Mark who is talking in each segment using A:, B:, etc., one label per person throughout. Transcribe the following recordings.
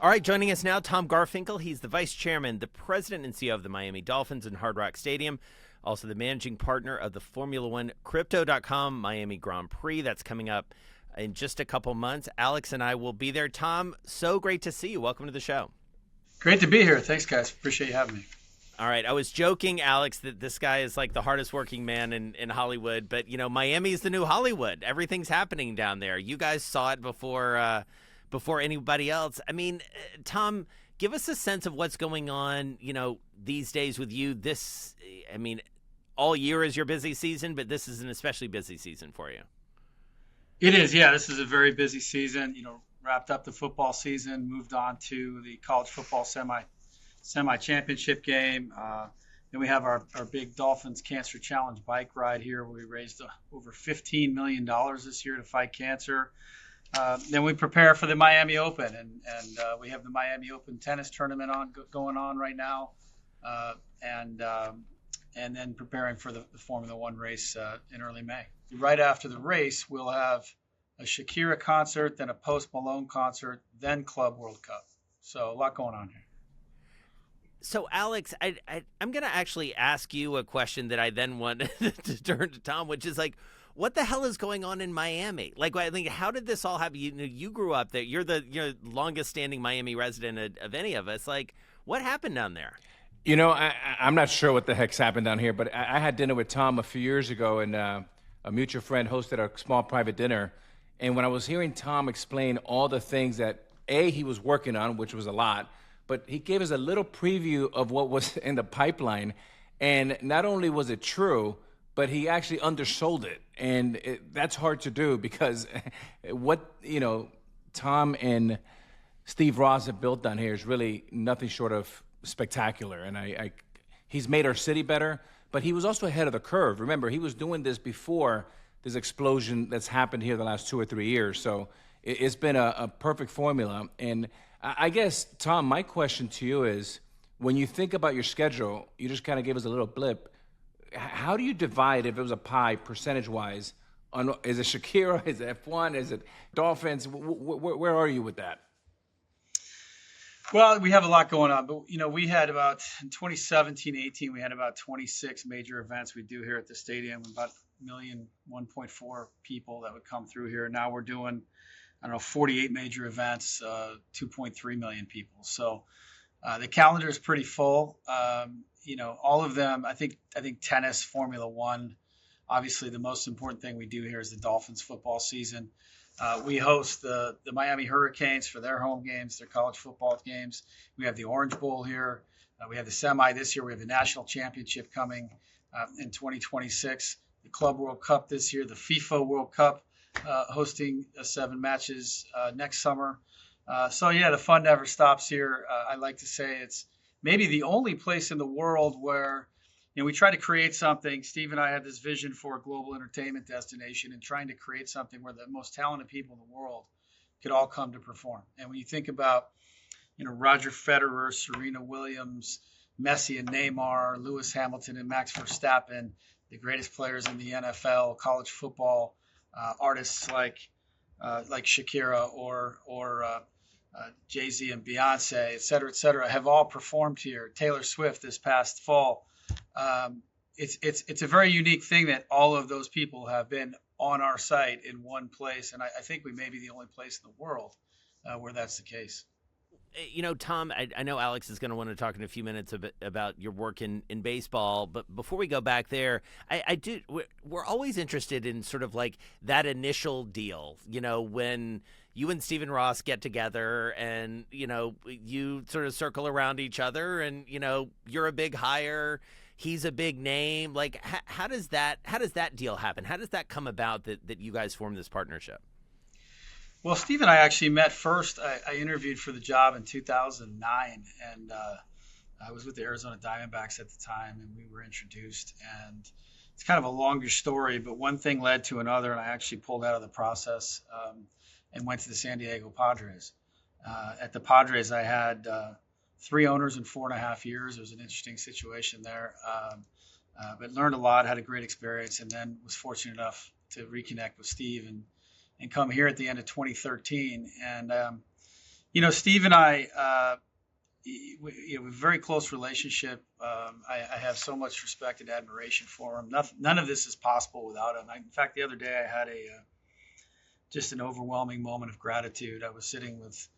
A: All right, joining us now, Tom Garfinkel. He's the vice chairman, the president and CEO of the Miami Dolphins and Hard Rock Stadium, also the managing partner of the Formula One Crypto.com Miami Grand Prix. That's coming up in just a couple months. Alex and I will be there. Tom, so great to see you. Welcome to the show.
B: Great to be here. Thanks, guys. Appreciate you having me.
A: All right. I was joking, Alex, that this guy is like the hardest working man in Hollywood. But, Miami is the new Hollywood. Everything's happening down there. You guys saw it before anybody else. I mean, Tom, give us a sense of what's going on, these days with you. All year is your busy season, but this is an especially busy season for you.
B: It is. Yeah, this is a very busy season. Wrapped up the football season, moved on to the college football semi-championship game. Then we have our big Dolphins Cancer Challenge bike ride here, where we raised over $15 million this year to fight cancer. Then we prepare for the Miami Open, and we have the Miami Open tennis tournament going on right now, and then preparing for the Formula One race in early May. Right after the race, we'll have a Shakira concert, then a Post Malone concert, then Club World Cup. So a lot going on here.
A: So, Alex, I'm going to actually ask you a question that I then want to turn to Tom, which is like, what the hell is going on in Miami? Like, I think, how did this all happen? You grew up there. You're the longest standing Miami resident of any of us. Like, what happened down there?
C: I'm not sure what the heck's happened down here, but I had dinner with Tom a few years ago, and a mutual friend hosted a small private dinner. And when I was hearing Tom explain all the things that, he was working on, which was a lot, but he gave us a little preview of what was in the pipeline. And not only was it true, but he actually undersold it. And that's hard to do because what, Tom and Steve Ross have built down here is really nothing short of spectacular. And he's made our city better, but he was also ahead of the curve. Remember, he was doing this before this explosion that's happened here the last 2 or 3 years. So it's been a perfect formula. And I guess, Tom, my question to you is, when you think about your schedule, you just kind of gave us a little blip. How do you divide, if it was a pie, percentage-wise? Is it Shakira? Is it F1? Is it Dolphins? Where are you with that?
B: Well, we have a lot going on, but we had about in 2017-18, we had about 26 major events we do here at the stadium, about 1.4 people that would come through here. Now we're doing, 48 major events, 2.3 million people. So the calendar is pretty full. All of them. I think tennis, Formula One. Obviously, the most important thing we do here is the Dolphins football season. We host the Miami Hurricanes for their home games, their college football games. We have the Orange Bowl here. We have the semi this year. We have the national championship coming in 2026. The Club World Cup this year. The FIFA World Cup hosting 7 matches next summer. The fun never stops here. I like to say it's maybe the only place in the world where we try to create something. Steve and I had this vision for a global entertainment destination and trying to create something where the most talented people in the world could all come to perform. And when you think about, Roger Federer, Serena Williams, Messi and Neymar, Lewis Hamilton and Max Verstappen, the greatest players in the NFL, college football, artists like Shakira or Jay-Z and Beyonce, et cetera, have all performed here. Taylor Swift this past fall. It's a very unique thing that all of those people have been on our site in one place, and I think we may be the only place in the world where that's the case.
A: Tom, I know Alex is going to want to talk in a few minutes about your work in baseball, but before we go back there, we're always interested in sort of like that initial deal, when you and Stephen Ross get together and, you sort of circle around each other and, you're a big hire, he's a big name. Like, how does that deal happen? How does that come about that you guys form this partnership?
B: Well, Steve and I actually met first. I interviewed for the job in 2009, and I was with the Arizona Diamondbacks at the time, and we were introduced. And it's kind of a longer story, but one thing led to another, and I actually pulled out of the process and went to the San Diego Padres. At the Padres, I had 3 owners in 4.5 years. It was an interesting situation there, but learned a lot, had a great experience, and then was fortunate enough to reconnect with Steve and come here at the end of 2013. And Steve and I, we have a very close relationship. I have so much respect and admiration for him. None of this is possible without him. In fact, the other day I had just an overwhelming moment of gratitude. I was sitting with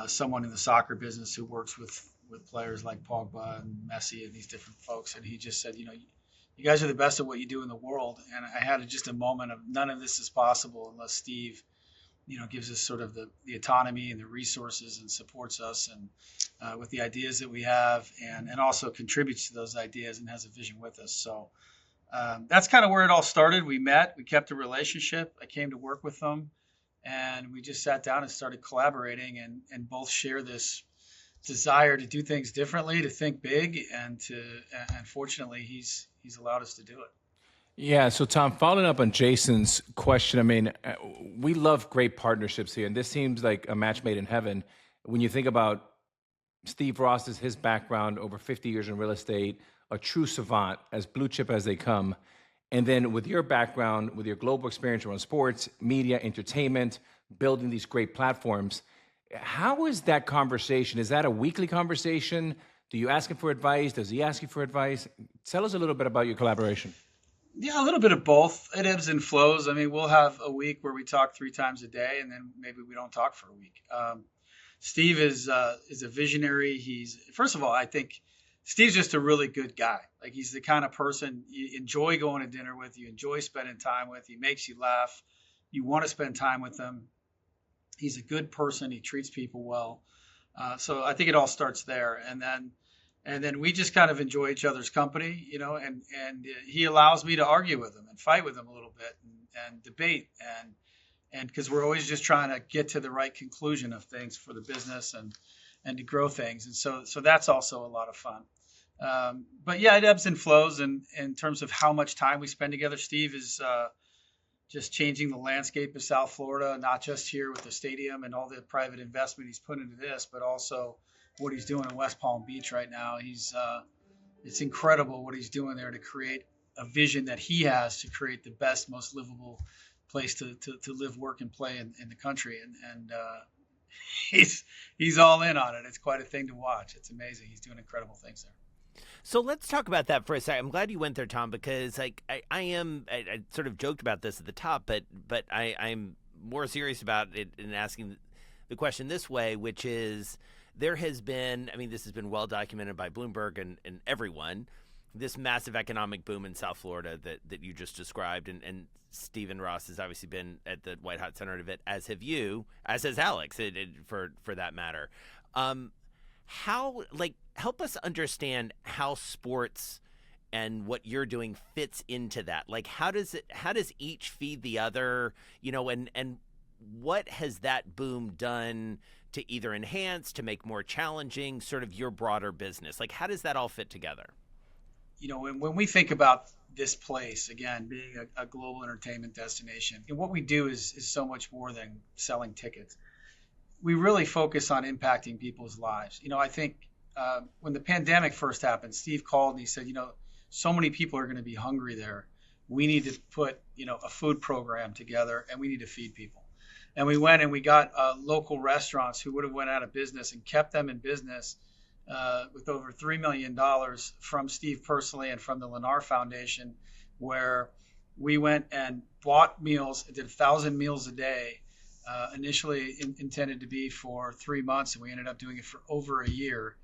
B: someone in the soccer business who works with players like Pogba and Messi and these different folks, and he just said, you guys are the best at what you do in the world. And I had just a moment of none of this is possible unless Steve gives us sort of the autonomy and the resources and supports us and with the ideas that we have and also contributes to those ideas and has a vision with us. So that's kind of where it all started. We met, we kept a relationship. I came to work with them and we just sat down and started collaborating and both share this desire to do things differently, to think big, and fortunately he's allowed us to do it.
C: Yeah, so Tom, following up on Jason's question, I mean, we love great partnerships here, and this seems like a match made in heaven. When you think about Steve Ross's, his background, over 50 years in real estate, a true savant, as blue chip as they come, and then with your background, with your global experience around sports, media, entertainment, building these great platforms, how is that conversation? Is that a weekly conversation? Do you ask him for advice? Does he ask you for advice? Tell us a little bit about your collaboration.
B: Yeah, a little bit of both. It ebbs and flows. I mean, we'll have a week where we talk 3 times a day, and then maybe we don't talk for a week. Steve is a visionary. First of all, I think Steve's just a really good guy. Like, he's the kind of person you enjoy going to dinner with, you enjoy spending time with. He makes you laugh. You want to spend time with him. He's a good person. He treats people well. So I think it all starts there, and then we just kind of enjoy each other's company, and he allows me to argue with him and fight with him a little bit and debate and because we're always just trying to get to the right conclusion of things for the business and to grow things. And so that's also a lot of fun. But yeah, it ebbs and flows. And in terms of how much time we spend together, Steve is just changing the landscape of South Florida, not just here with the stadium and all the private investment he's put into this, but also what he's doing in West Palm Beach right now. It's incredible what he's doing there to create a vision that he has to create the best, most livable place to live, work, and play in the country. And he's all in on it. It's quite a thing to watch. It's amazing. He's doing incredible things there.
A: So let's talk about that for a second. I'm glad you went there, Tom, because I sort of joked about this at the top, but I'm more serious about it in asking the question this way, which is, there has been, this has been well documented by Bloomberg and everyone, this massive economic boom in South Florida that you just described. And Stephen Ross has obviously been at the white hot center of it, as have you, as has Alex, for that matter. Help us understand how sports and what you're doing fits into that. Like, how does each feed the other, and what has that boom done to either enhance, to make more challenging sort of your broader business? Like, how does that all fit together?
B: When we think about this place, again, being a global entertainment destination, and what we do is so much more than selling tickets. We really focus on impacting people's lives. I think when the pandemic first happened, Steve called and he said, so many people are going to be hungry there. We need to put, a food program together, and we need to feed people. And we went and we got local restaurants who would have went out of business and kept them in business with over $3 million from Steve personally and from the Lennar Foundation, where we went and bought meals, did 1,000 meals a day, initially intended to be for 3 months, and we ended up doing it for over a year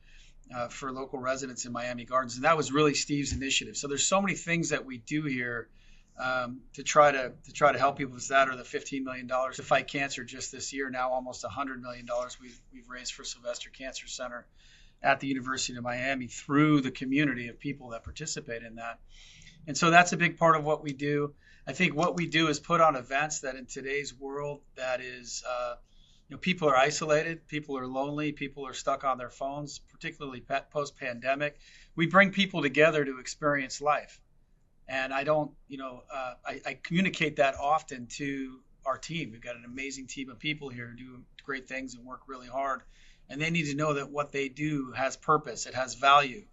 B: for local residents in Miami Gardens. And that was really Steve's initiative. So there's so many things that we do here to try to help people with that, or the $15 million to fight cancer just this year. Now almost $100 million we've raised for Sylvester Cancer Center at the University of Miami through the community of people that participate in that. And so that's a big part of what we do. I think what we do is put on events that in today's world that is, people are isolated, people are lonely, people are stuck on their phones, particularly post-pandemic. We bring people together to experience life. And I don't, I communicate that often to our team. We've got an amazing team of people here who do great things and work really hard. And they need to know that what they do has purpose, it has value.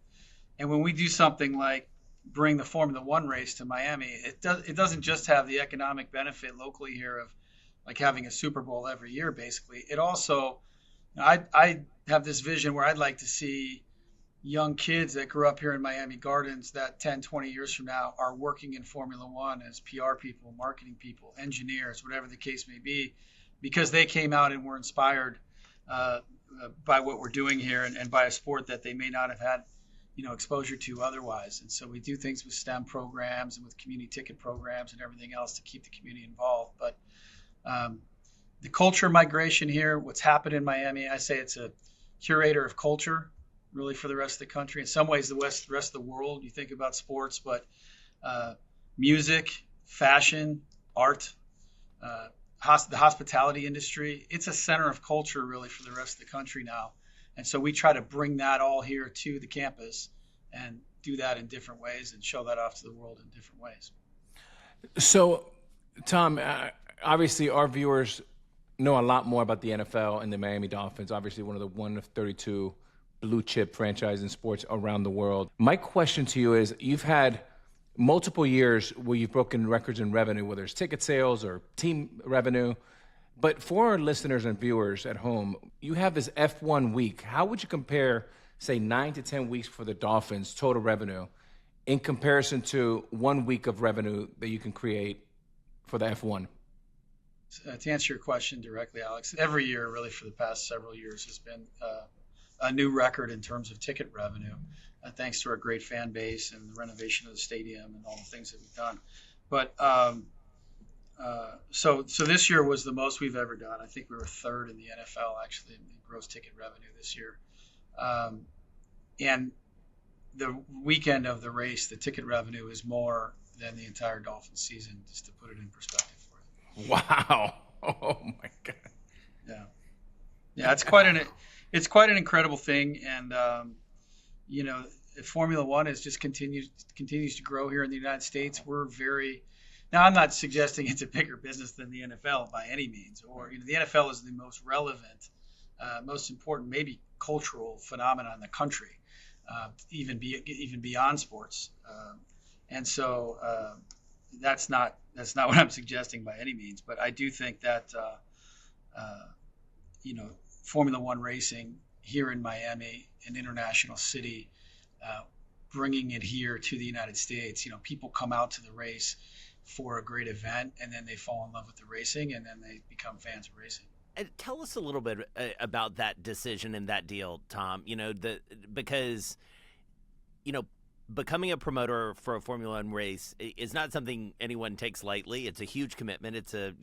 B: And when we do something like bring the Formula One race to Miami, it doesn't just have the economic benefit locally here of like having a Super Bowl every year, basically. It also I have this vision where I'd like to see young kids that grew up here in Miami Gardens that 10, 20 years from now are working in Formula One as PR people, marketing people, engineers, whatever the case may be, because they came out and were inspired uh, by what we're doing here and by a sport that they may not have had, exposure to otherwise. And so we do things with STEM programs and with community ticket programs and everything else to keep the community involved. But um, the culture migration here, what's happened in Miami, I say it's a curator of culture really for the rest of the country. In some ways, the rest of the world, you think about sports, but uh, music, fashion, art, uh, the hospitality industry, it's a center of culture really for the rest of the country now. And so we try to bring that all here to the campus and do that in different ways and show that off to the world in different ways.
C: So, Tom, obviously our viewers know a lot more about the NFL and the Miami Dolphins, obviously one of the 1 of 32 blue chip franchise in sports around the world. My question to you is, you've had multiple years where you've broken records in revenue, whether it's ticket sales or team revenue. But for our listeners and viewers at home, you have this F1 week. How would you compare, say, 9 to 10 weeks for the Dolphins total revenue in comparison to 1 week of revenue that you can create for the F1?
B: To answer your question directly, Alex, every year really for the past several years has been a new record in terms of ticket revenue, thanks to our great fan base and the renovation of the stadium and all the things that we've done. But so this year was the most we've ever done. I think we were third in the NFL actually in gross ticket revenue this year. And the weekend of the race, the ticket revenue is more than the entire Dolphins season, just to put it in perspective for you.
C: Wow. Oh, my God.
B: Yeah, it's quite an incredible thing. And, Formula One is just continues to grow here in the United States. Now, I'm not suggesting it's a bigger business than the NFL by any means, or the NFL is the most relevant, most important, maybe cultural phenomenon in the country, even beyond sports. And so that's not what I'm suggesting by any means. But I do think that Formula One racing here in Miami, an international city, bringing it here to the United States. People come out to the race for a great event, and then they fall in love with the racing, and then they become fans of racing.
A: And tell us a little bit about that decision and that deal, Tom. Because becoming a promoter for a Formula One race is not something anyone takes lightly. It's a huge commitment. It's a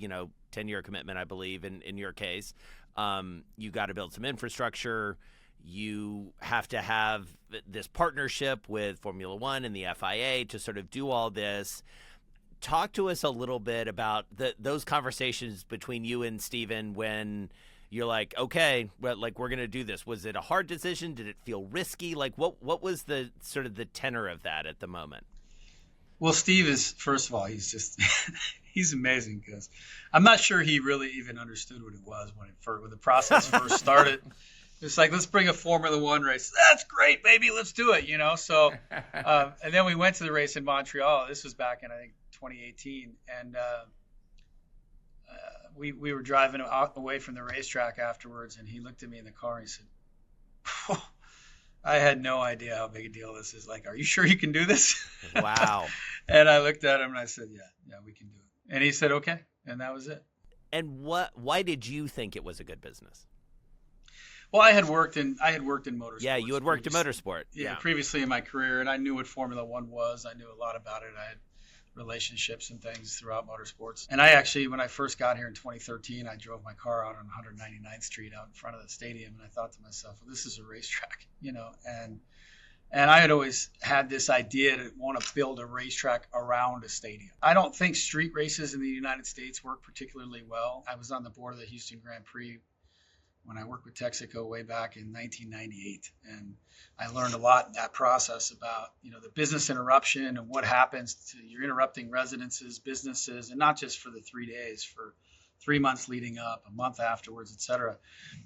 A: 10-year commitment, I believe, in your case. You got to build some infrastructure. You have to have this partnership with Formula One and the FIA to sort of do all this. Talk to us a little bit about those conversations between you and Steven when you're like, okay, well, we're going to do this. Was it a hard decision? Did it feel risky? What was the sort of the tenor of that at the moment?
B: Well, Steve is, first of all, he's just, he's amazing because I'm not sure he really even understood what it was when the process first started. It's like, let's bring a Formula One race. That's great, baby. Let's do it, So, and then we went to the race in Montreal. This was back in, I think, 2018. And we were driving away from the racetrack afterwards, and he looked at me in the car and he said, I had no idea how big a deal this is. Like, are you sure you can do this?
A: Wow.
B: And I looked at him and I said, yeah, we can do it. And he said, okay. And that was it.
A: And why did you think it was a good business?
B: Well, I had worked in motorsport.
A: Yeah, you had worked in motorsport.
B: Yeah, previously in my career, and I knew what Formula One was. I knew a lot about it. I had relationships and things throughout motorsports. And I actually, when I first got here in 2013, I drove my car out on 199th Street out in front of the stadium, and I thought to myself, well, this is a racetrack, and I had always had this idea to want to build a racetrack around a stadium. I don't think street races in the United States work particularly well. I was on the board of the Houston Grand Prix when I worked with Texaco way back in 1998. And I learned a lot in that process about, the business interruption and what happens to you're interrupting residences, businesses, and not just for the 3 days, for 3 months leading up, a month afterwards, et cetera.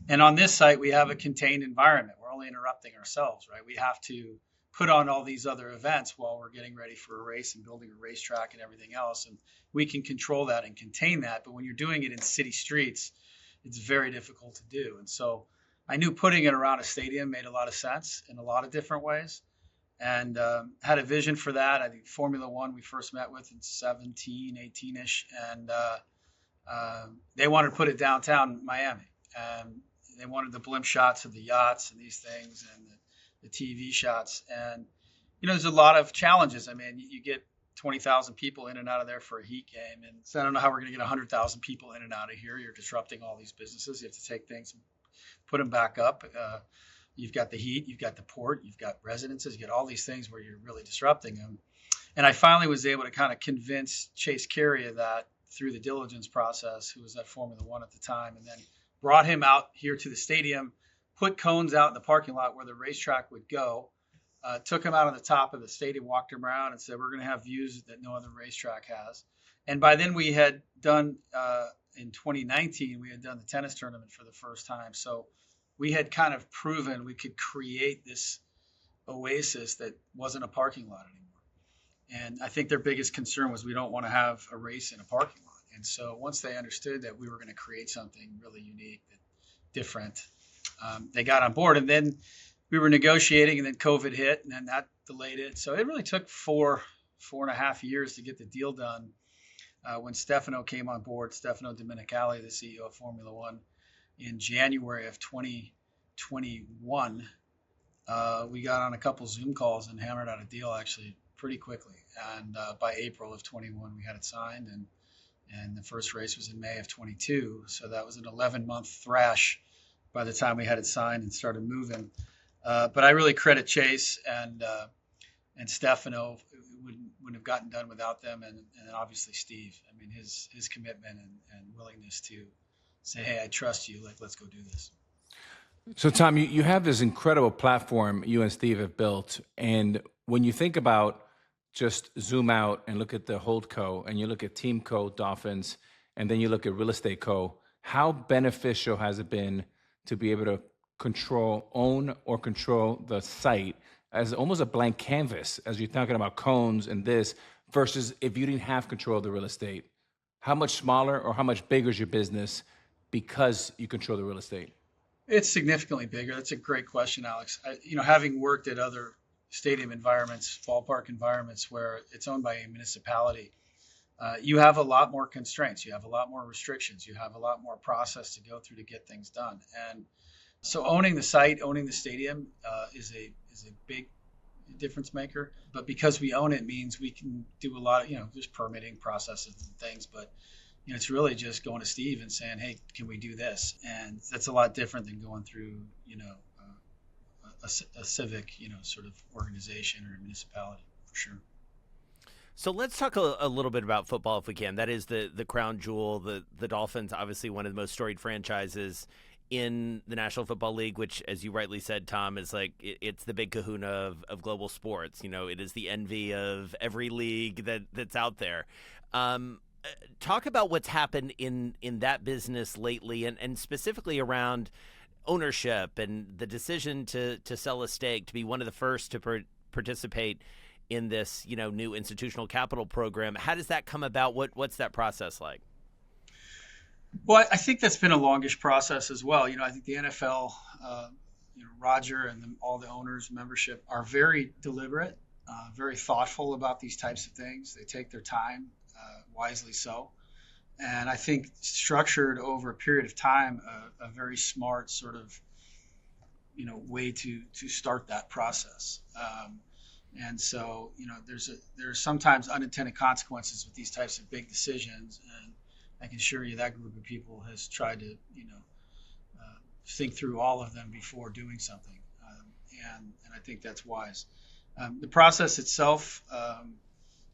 B: And on this site, we have a contained environment. We're only interrupting ourselves, right? We have to put on all these other events while we're getting ready for a race and building a racetrack and everything else. And we can control that and contain that. But when you're doing it in city streets, it's very difficult to do. And so I knew putting it around a stadium made a lot of sense in a lot of different ways, and had a vision for that. I think Formula One we first met with in 17, 18-ish, and they wanted to put it downtown Miami. They wanted the blimp shots of the yachts and these things and the TV shots. And, there's a lot of challenges. I mean, you get 20,000 people in and out of there for a heat game. And so I don't know how we're going to get 100,000 people in and out of here. You're disrupting all these businesses. You have to take things and put them back up. You've got the heat, you've got the port, you've got residences, you got all these things where you're really disrupting them. And I finally was able to kind of convince Chase Carey of that through the diligence process, who was at Formula One at the time, and then brought him out here to the stadium, put cones out in the parking lot where the racetrack would go, took him out on the top of the stadium, walked him around and said, we're going to have views that no other racetrack has. And by then we had done, in 2019, we had done the tennis tournament for the first time. So we had kind of proven we could create this oasis that wasn't a parking lot anymore. And I think their biggest concern was we don't want to have a race in a parking lot. And so once they understood that we were going to create something really unique, different, they got on board. And then we were negotiating, and then COVID hit, and then that delayed it. So it really took 4.5 years to get the deal done. When Stefano came on board, Stefano Domenicali, the CEO of Formula One, in January of 2021, we got on a couple Zoom calls and hammered out a deal actually pretty quickly. And by April of 21, we had it signed, and the first race was in May of 22. So that was an 11-month thrash by the time we had it signed and started moving. But I really credit Chase and Stefano. It wouldn't have gotten done without them, and obviously Steve. I mean, his commitment and willingness to say, hey, I trust you, let's go do this.
C: So, Tom, you have this incredible platform you and Steve have built. And when you think about just zoom out and look at the Holdco, and you look at Team Co, Dolphins, and then you look at Real Estate Co, how beneficial has it been to be able to own or control the site as almost a blank canvas, as you're talking about cones and this, versus if you didn't have control of the real estate? How much smaller or how much bigger is your business because you control the real estate?
B: It's significantly bigger. That's a great question, Alex. Having worked at other stadium environments, ballpark environments where it's owned by a municipality, you have a lot more constraints. You have a lot more restrictions. You have a lot more process to go through to get things done. And so owning the site, owning the stadium is a big difference maker. But because we own it means we can do a lot of, there's permitting processes and things, but it's really just going to Steve and saying, hey, can we do this? And that's a lot different than going through, a civic, sort of organization or municipality, for sure.
A: So let's talk a little bit about football if we can. That is the crown jewel. The Dolphins, obviously one of the most storied franchises in the National Football League, which, as you rightly said, Tom, is like it's the big kahuna of global sports. It is the envy of every league that's out there. Talk about what's happened in that business lately, and specifically around ownership and the decision to sell a stake, to be one of the first to participate in this new institutional capital program. How does that come about? What's that process like?
B: Well, I think that's been a longish process as well. I think the NFL, Roger and all the owners, membership are very deliberate, very thoughtful about these types of things. They take their time, wisely so. And I think structured over a period of time, a very smart sort of, way to start that process. And so, there's sometimes unintended consequences with these types of big decisions. And I can assure you that group of people has tried to, think through all of them before doing something. And I think that's wise. The process itself,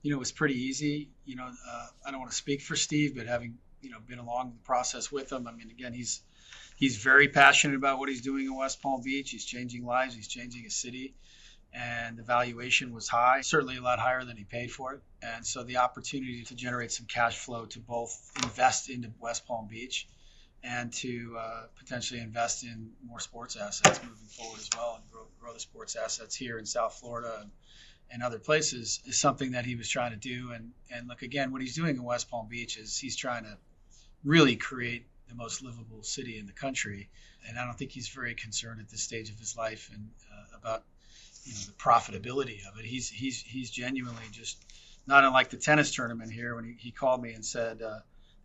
B: was pretty easy. I don't want to speak for Steve, but having, been along the process with him, I mean, again, he's very passionate about what he's doing in West Palm Beach. He's changing lives. He's changing a city. And the valuation was high, certainly a lot higher than he paid for it. And so the opportunity to generate some cash flow to both invest into West Palm Beach and to potentially invest in more sports assets moving forward as well, and grow the sports assets here in South Florida and other places is something that he was trying to do. And look, again, what he's doing in West Palm Beach is he's trying to really create the most livable city in the country. And I don't think he's very concerned at this stage of his life and about the profitability of it. He's genuinely just not unlike the tennis tournament here when he called me and said the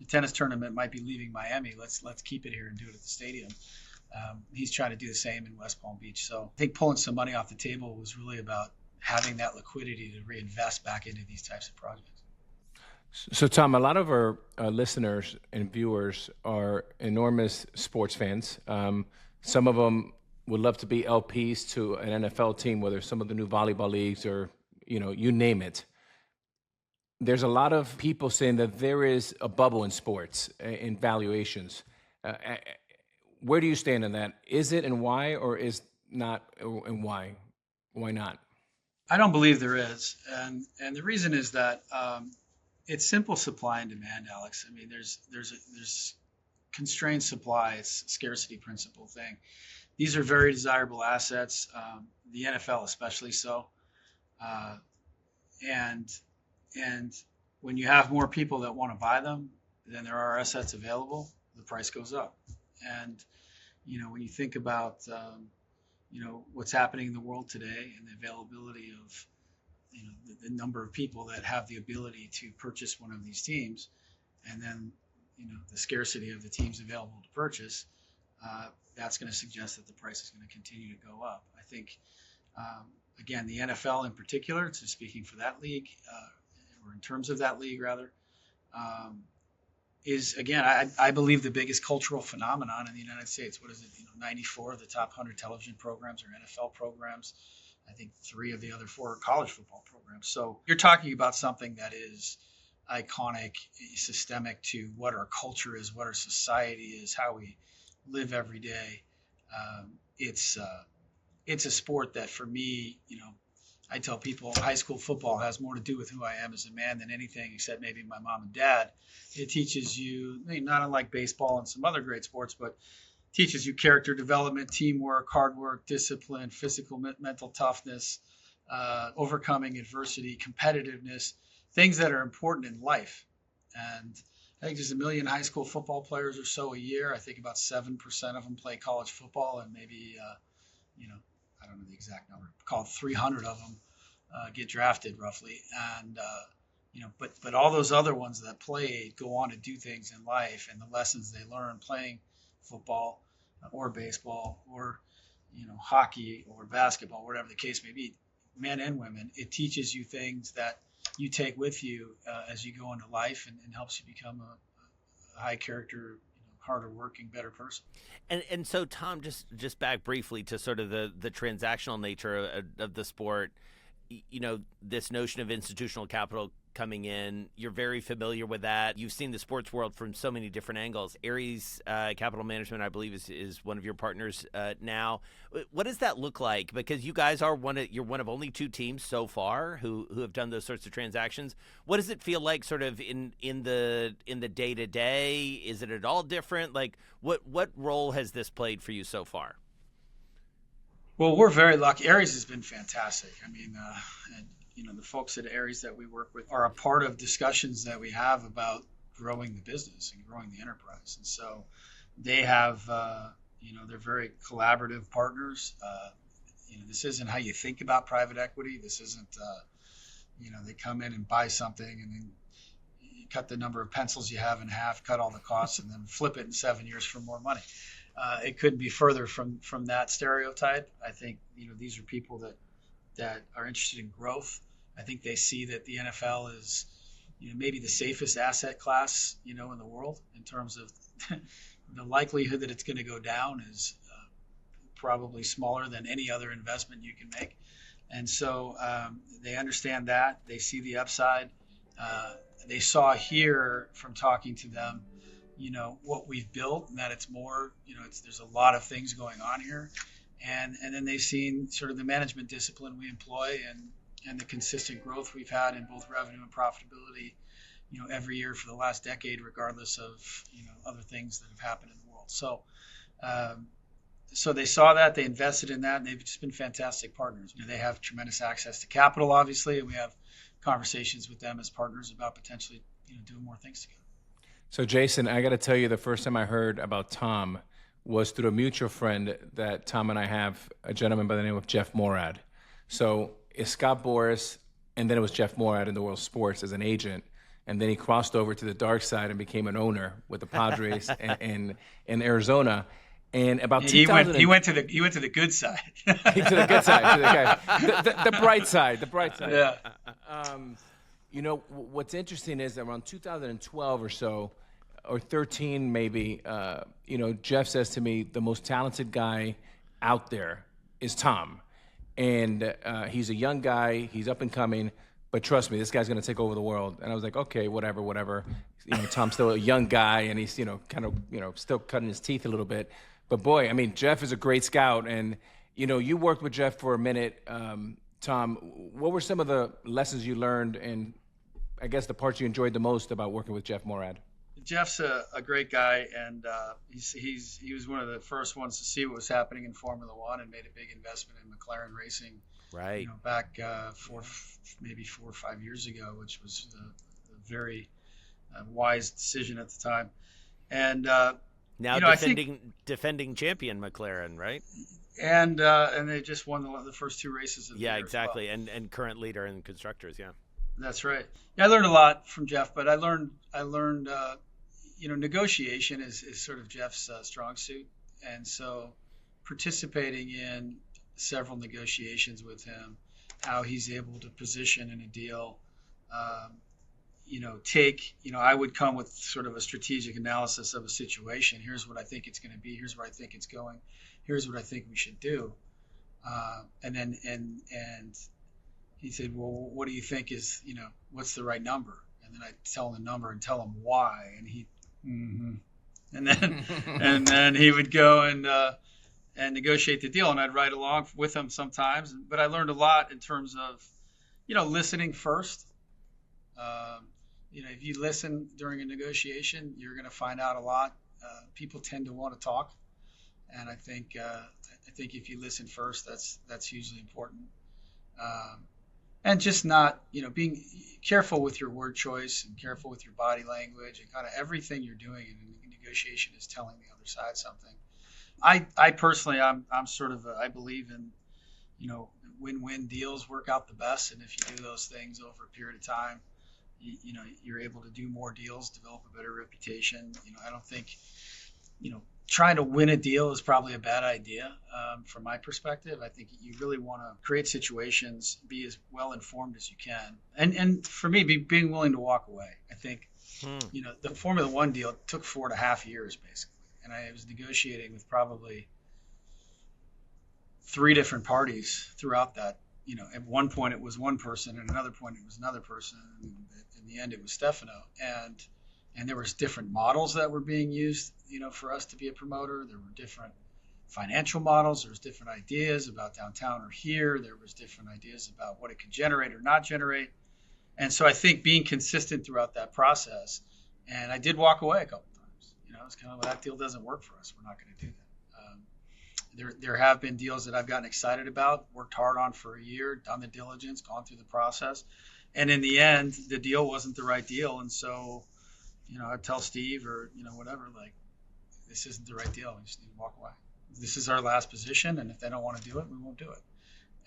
B: tennis tournament might be leaving Miami. Let's keep it here and do it at the stadium. He's trying to do the same in West Palm Beach. So I think pulling some money off the table was really about having that liquidity to reinvest back into these types of projects.
C: So, Tom, a lot of our listeners and viewers are enormous sports fans. Some of them would love to be LPs to an NFL team, whether some of the new volleyball leagues or, you name it. There's a lot of people saying that there is a bubble in sports, in valuations. Where do you stand on that? Is it and why, or is not and why? Why not?
B: I don't believe there is. And the reason is that it's simple supply and demand, Alex. I mean, there's constrained supply. It's a scarcity principle thing. These are very desirable assets, the NFL especially so. And when you have more people that want to buy them than there are assets available, the price goes up. And when you think about what's happening in the world today and the availability of the number of people that have the ability to purchase one of these teams, and then the scarcity of the teams available to purchase, that's going to suggest that the price is going to continue to go up. I think, again, the NFL in particular, so speaking for that league, or in terms of that league rather, is, again, I believe the biggest cultural phenomenon in the United States. What is it? 94 of the top 100 television programs are NFL programs. I think 3 of the other 4 are college football programs. So you're talking about something that is iconic, systemic to what our culture is, what our society is, how we live every day. It's a sport that, for me, I tell people high school football has more to do with who I am as a man than anything except maybe my mom and dad. It teaches you, not unlike baseball and some other great sports, but teaches you character development, teamwork, hard work, discipline, physical, mental toughness, overcoming adversity, competitiveness, things that are important in life. And I think there's 1 million high school football players or so a year. I think about 7% of them play college football, and maybe, I don't know the exact number, called 300 of them get drafted roughly. And, but all those other ones that played go on to do things in life, and the lessons they learn playing football or baseball or hockey or basketball, whatever the case may be, men and women, it teaches you things that you take with you as you go into life, and helps you become a high character, harder working, better person.
A: And so, Tom, just back briefly to sort of the transactional nature of the sport. This notion of institutional capital coming in, you're very familiar with that. You've seen the sports world from so many different angles. Ares Capital Management, I believe, is one of your partners now. What does that look like? Because you guys are you're one of only 2 teams so far who have done those sorts of transactions. What does it feel like, sort of in the day to day? Is it at all different? Like, what role has this played for you so far?
B: Well, we're very lucky. Ares has been fantastic. I mean, the folks at Ares that we work with are a part of discussions that we have about growing the business and growing the enterprise. And so they have, they're very collaborative partners. This isn't how you think about private equity. This isn't, they come in and buy something and then you cut the number of pencils you have in half, cut all the costs, and then flip it in 7 years for more money. It couldn't be further from that stereotype. I think, these are people that are interested in growth. I think they see that the NFL is, maybe the safest asset class, in the world in terms of the likelihood that it's going to go down is probably smaller than any other investment you can make. And so they understand that. They see the upside. They saw here from talking to them, what we've built, and that it's more, there's a lot of things going on here. And then they've seen sort of the management discipline we employ and the consistent growth we've had in both revenue and profitability, every year for the last decade, regardless of, other things that have happened in the world. So they saw that, they invested in that, and they've just been fantastic partners. They have tremendous access to capital, obviously, and we have conversations with them as partners about potentially, doing more things together.
C: So, Jason, I got to tell you, the first time I heard about Tom was through a mutual friend that Tom and I have, a gentleman by the name of Jeff Morad. So, it's Scott Boras, and then it was Jeff Morad in the world of sports as an agent. And then he crossed over to the dark side and became an owner with the Padres in Arizona. And about 2000,
B: he went to the good side.
C: to the good side, to the guy, the bright side, the bright side.
B: Yeah.
C: You know, what's interesting is around 2012 or so, or 13 maybe, you know, Jeff says to me, the most talented guy out there is Tom. And he's a young guy, he's up and coming, but trust me, this guy's going to take over the world. And I was like, okay, whatever. You know, Tom's still a young guy, and he's, you know, kind of, you know, still cutting his teeth a little bit. But boy, I mean, Jeff is a great scout. And, you know, you worked with Jeff for a minute. Tom, what were some of the lessons you learned, and I guess the parts you enjoyed the most about working with Jeff Morad?
B: Jeff's a great guy, and he was one of the first ones to see what was happening in Formula One and made a big investment in McLaren racing.
A: Right.
B: You know, back maybe 4 or 5 years ago, which was a very wise decision at the time. And
A: now
B: you know,
A: defending champion McLaren, right?
B: And they just won the first 2 races of the year.
A: Yeah, exactly.
B: As well.
A: And current leader in constructors. Yeah.
B: That's right. Yeah, I learned a lot from Jeff, but I learned you know, negotiation is sort of Jeff's strong suit, and so participating in several negotiations with him, how he's able to position in a deal, you know, I would come with sort of a strategic analysis of a situation. Here's what I think it's going to be. Here's where I think it's going. Here's what I think we should do. And he said, well, what do you think is, you know, what's the right number? And then I tell him the number and tell him why. And he, and then he would go and negotiate the deal, and I'd ride along with him sometimes. But I learned a lot in terms of, you know, listening first. You know, if you listen during a negotiation, you're going to find out a lot. People tend to want to talk, and I think if you listen first, that's hugely important. And just not, you know, being careful with your word choice and careful with your body language, and kind of everything you're doing in a negotiation is telling the other side something. I personally, I'm sort of I believe in, you know, win-win deals work out the best, and if you do those things over a period of time, you know, you're able to do more deals, develop a better reputation. You know, I don't think, you know, trying to win a deal is probably a bad idea from my perspective. I think you really want to create situations, be as well informed as you can, and for me, being willing to walk away. I think, you know, the Formula One deal took 4.5 years basically, and I was negotiating with probably 3 different parties throughout that. You know, at one point it was one person, and another point it was another person, and in the end it was Stefano, and there was different models that were being used, you know, for us to be a promoter. There were different financial models. There was different ideas about downtown or here. There was different ideas about what it could generate or not generate. And so I think being consistent throughout that process, and I did walk away a couple times. You know, it's kind of, that deal doesn't work for us. We're not going to do that. There have been deals that I've gotten excited about, worked hard on for a year, done the diligence, gone through the process. And in the end, the deal wasn't the right deal. And so, you know, I'd tell Steve or, you know, whatever, like, this isn't the right deal. We just need to walk away. This is our last position, and if they don't want to do it, we won't do it.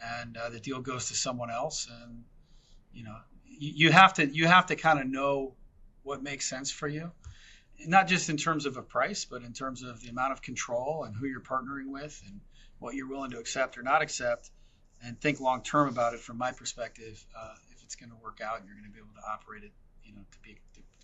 B: And the deal goes to someone else. And, you know, you have to kind of know what makes sense for you, not just in terms of a price, but in terms of the amount of control and who you're partnering with and what you're willing to accept or not accept, and think long term about it. From my perspective, if it's going to work out and you're going to be able to operate it, you know, to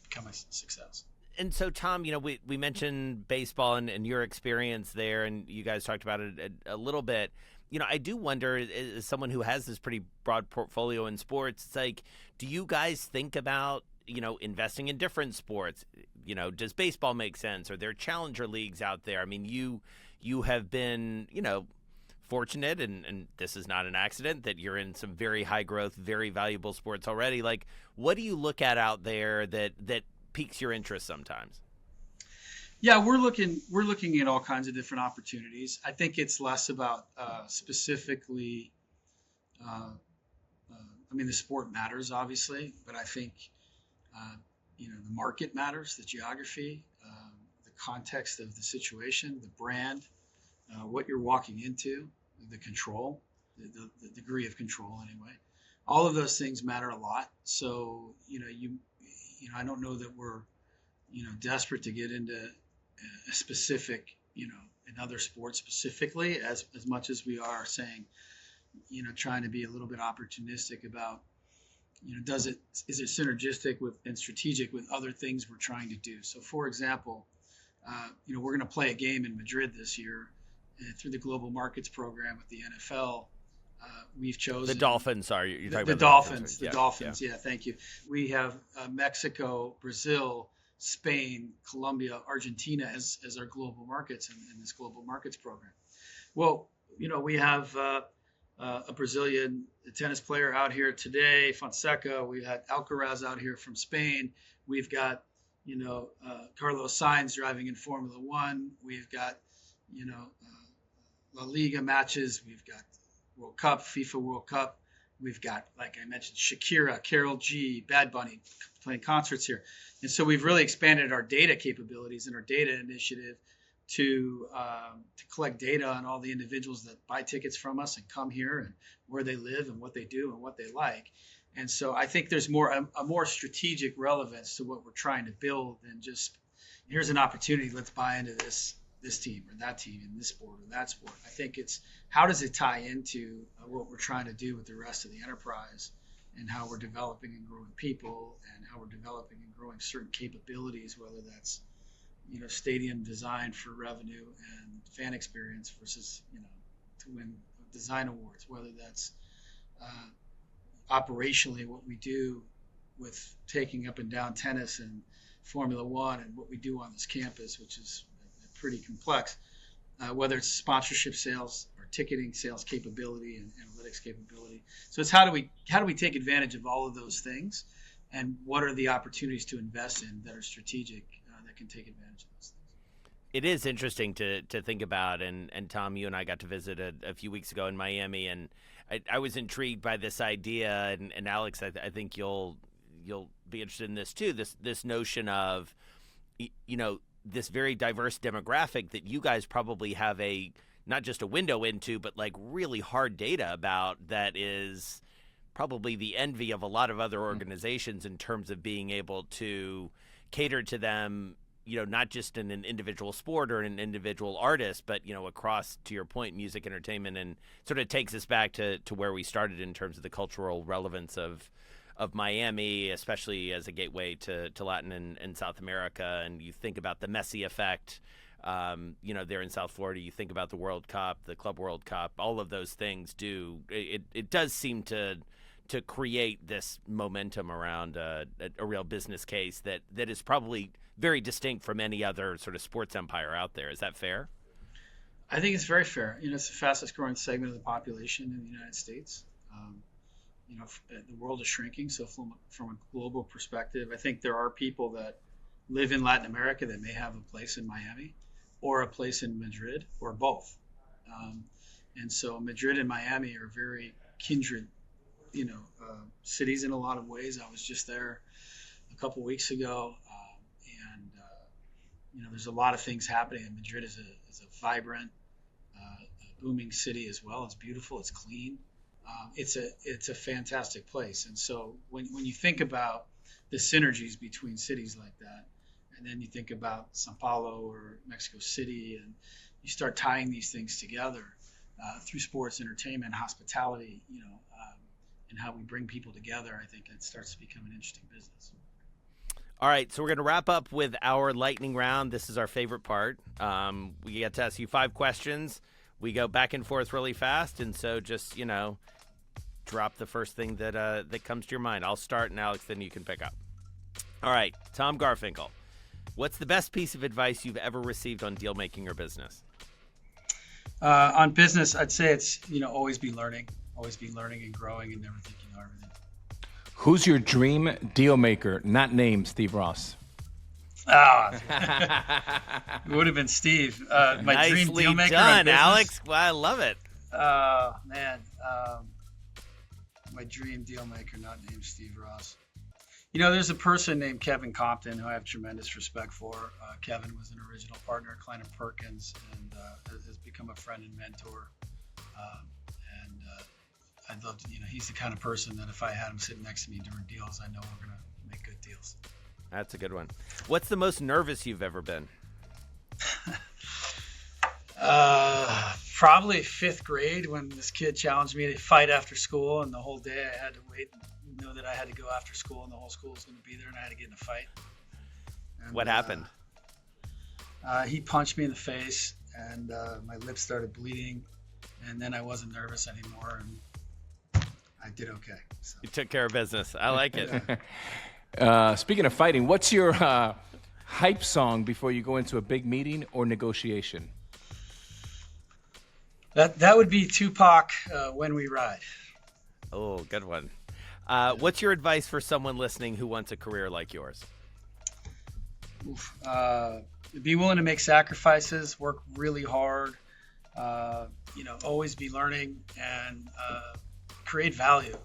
B: become a success.
A: And so, Tom, you know, we mentioned baseball and your experience there, and you guys talked about it a little bit. You know, I do wonder, as someone who has this pretty broad portfolio in sports, it's like, do you guys think about, you know, investing in different sports? You know, does baseball make sense? Are there challenger leagues out there? I mean, you have been, you know, fortunate, and this is not an accident, that you're in some very high growth, very valuable sports already. Like, what do you look at out there that piques your interest sometimes?
B: Yeah, we're looking at all kinds of different opportunities. I think it's less about specifically. I mean, the sport matters, obviously, but I think the market matters, the geography, the context of the situation, the brand, what you're walking into, the control, the degree of control anyway. All of those things matter a lot. So, I don't know that we're, desperate to get into a specific, another sport specifically as much as we are saying, trying to be a little bit opportunistic about, is it synergistic with and strategic with other things we're trying to do? So, for example, we're going to play a game in Madrid this year through the Global Markets Program with the NFL. We've chosen
A: the Dolphins. Sorry, you're talking
B: the
A: about
B: Dolphins.
A: The
B: Dolphins. Yeah, thank you. We have Mexico, Brazil, Spain, Colombia, Argentina as our global markets in this Global Markets Program. Well, we have a Brazilian tennis player out here today, Fonseca. We had Alcaraz out here from Spain. We've got, Carlos Sainz driving in Formula One. We've got, La Liga matches. We've got World Cup, FIFA World Cup. We've got, like I mentioned, Shakira, Karol G, Bad Bunny playing concerts here. And so we've really expanded our data capabilities and our data initiative to collect data on all the individuals that buy tickets from us and come here and where they live and what they do and what they like. And so I think there's a more strategic relevance to what we're trying to build than just here's an opportunity, let's buy into this team or that team in this sport or that sport. I think it's how does it tie into what we're trying to do with the rest of the enterprise and how we're developing and growing people and how we're developing and growing certain capabilities, whether that's stadium design for revenue and fan experience versus to win design awards, whether that's operationally what we do with taking up and down tennis and Formula One and what we do on this campus, which is pretty complex, whether it's sponsorship sales or ticketing sales capability and analytics capability. So it's how do we take advantage of all of those things, and what are the opportunities to invest in that are strategic that can take advantage of those things.
A: It is interesting to think about, and Tom, you and I got to visit a few weeks ago in Miami, and I was intrigued by this idea, and Alex, I think you'll be interested in this too. This notion of this very diverse demographic that you guys probably have not just a window into, but like really hard data about, that is probably the envy of a lot of other organizations in terms of being able to cater to them, not just in an individual sport or an individual artist, but, across, to your point, music, entertainment, and sort of takes us back to where we started in terms of the cultural relevance of Miami, especially as a gateway to Latin and South America. And you think about the Messi effect, there in South Florida, you think about the World Cup, the Club World Cup, all of those things it does seem to create this momentum around a real business case that is probably very distinct from any other sort of sports empire out there. Is that fair?
B: I think it's very fair. It's the fastest growing segment of the population in the United States. The world is shrinking. So from a global perspective, I think there are people that live in Latin America that may have a place in Miami or a place in Madrid or both. And so Madrid and Miami are very kindred cities in a lot of ways. I was just there a couple weeks ago, and there's a lot of things happening. And Madrid is a vibrant, booming city as well. It's beautiful. It's clean. It's a fantastic place. And so when you think about the synergies between cities like that, and then you think about Sao Paulo or Mexico City, and you start tying these things together through sports, entertainment, hospitality, and how we bring people together, I think it starts to become an interesting business.
A: All right, so we're going to wrap up with our lightning round. This is our favorite part. We get to ask you 5 questions. We go back and forth really fast, and so just, drop the first thing that comes to your mind. I'll start, and Alex, then you can pick up. All right, Tom Garfinkel, what's the best piece of advice you've ever received on deal making or business?
B: On business, I'd say it's, always be learning and growing and never think you know everything.
C: Who's your dream deal maker? Not named Steve Ross.
B: It would have been Steve. My dream deal maker.
A: Nicely done, Alex. Well, I love it.
B: Man. My dream deal maker, not named Steve Ross. There's a person named Kevin Compton who I have tremendous respect for. Kevin was an original partner at Klein & Perkins and has become a friend and mentor. I'd love to, he's the kind of person that if I had him sitting next to me during deals, I know we're going to make good deals.
A: That's a good one. What's the most nervous you've ever been?
B: Probably 5th grade when this kid challenged me to fight after school, and the whole day I had to wait and know that I had to go after school and the whole school was going to be there and I had to get in a fight. And,
A: what happened?
B: He punched me in the face and my lips started bleeding, and then I wasn't nervous anymore and I did okay. So.
A: You took care of business. I like it.
C: Speaking of fighting, what's your hype song before you go into a big meeting or negotiation?
B: That would be Tupac, When We Ride.
A: Oh, good one. What's your advice for someone listening who wants a career like yours?
B: Be willing to make sacrifices, work really hard, always be learning, and create value.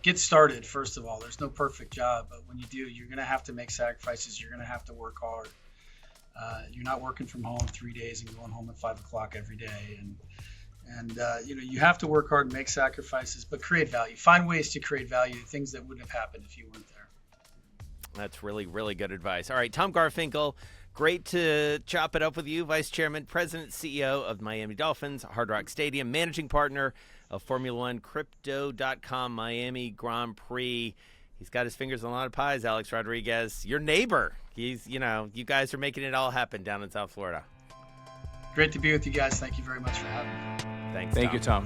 B: Get started, first of all. There's no perfect job, but when you do, you're going to have to make sacrifices. You're going to have to work hard. You're not working from home 3 days and going home at 5 o'clock every day. And you have to work hard and make sacrifices, but create value. Find ways to create value, things that wouldn't have happened if you weren't there.
A: That's really, really good advice. All right, Tom Garfinkel, great to chop it up with you, Vice Chairman, President, CEO of Miami Dolphins, Hard Rock Stadium, Managing Partner of Formula One, Crypto.com, Miami Grand Prix. He's got his fingers on a lot of pies, Alex Rodriguez. Your neighbor. You guys are making it all happen down in South Florida.
B: Great to be with you guys. Thank you very much for having me.
A: Thanks,
C: Thank you, Tom.